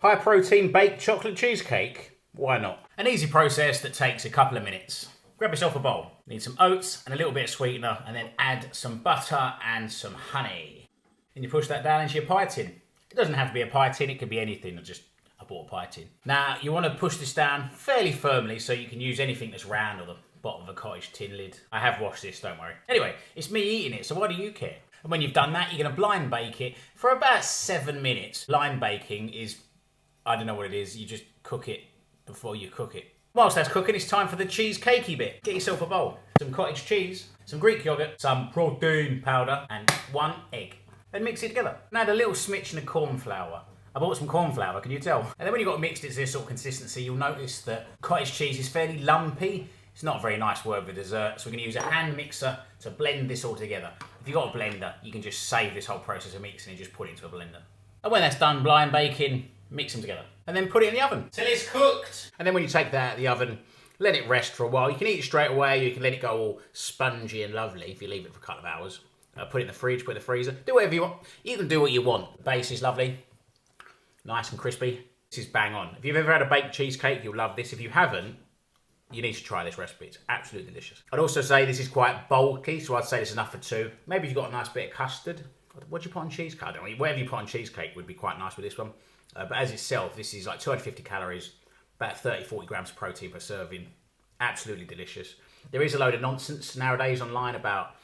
High protein baked chocolate cheesecake? Why not? An easy process that takes a couple of minutes. Grab yourself a bowl. Need some oats and a little bit of sweetener, and then add some butter and some honey. And you push that down into your pie tin. It doesn't have to be a pie tin, it could be anything. I bought a pie tin. Now, you want to push this down fairly firmly so you can use anything that's round or the bottom of a cottage tin lid. I have washed this, don't worry. Anyway, it's me eating it, so why do you care? And when you've done that, you're going to blind bake it for about 7 minutes. Blind baking is, I don't know what it is, you just cook it before you cook it. Whilst that's cooking, it's time for the cheesecakey bit. Get yourself a bowl, some cottage cheese, some Greek yogurt, some protein powder, and 1 egg. Then mix it together. And add a little smidgen of corn flour. I bought some corn flour, can you tell? And then when you've got it mixed to this sort of consistency, you'll notice that cottage cheese is fairly lumpy. It's not a very nice word with dessert, so we're going to use a hand mixer to blend this all together. If you've got a blender, you can just save this whole process of mixing and just put it into a blender. And when that's done blind baking, mix them together. And then put it in the oven till it's cooked. And then when you take that out of the oven, let it rest for a while. You can eat it straight away, you can let it go all spongy and lovely if you leave it for a couple of hours. Put it in the fridge, put it in the freezer, do whatever you want. You can do what you want. The base is lovely, nice and crispy. This is bang on. If you've ever had a baked cheesecake, you'll love this. If you haven't, you need to try this recipe. It's absolutely delicious. I'd also say this is quite bulky, so I'd say this is enough for 2. Maybe if you've got a nice bit of custard. What do you put on cheesecake? I don't know. Whatever you put on cheesecake would be quite nice with this one. But as itself, this is like 250 calories, about 30-40 grams of protein per serving. Absolutely delicious. There is a load of nonsense nowadays online about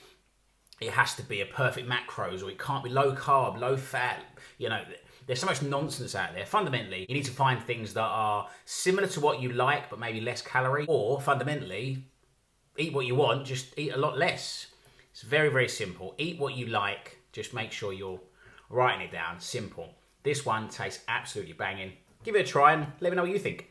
it has to be a perfect macros, or it can't be low carb, low fat. You know, there's so much nonsense out there. Fundamentally, you need to find things that are similar to what you like, but maybe less calorie. Or fundamentally, eat what you want, just eat a lot less. It's very, very simple. Eat what you like. Just make sure you're writing it down. Simple. This one tastes absolutely banging. Give it a try and let me know what you think.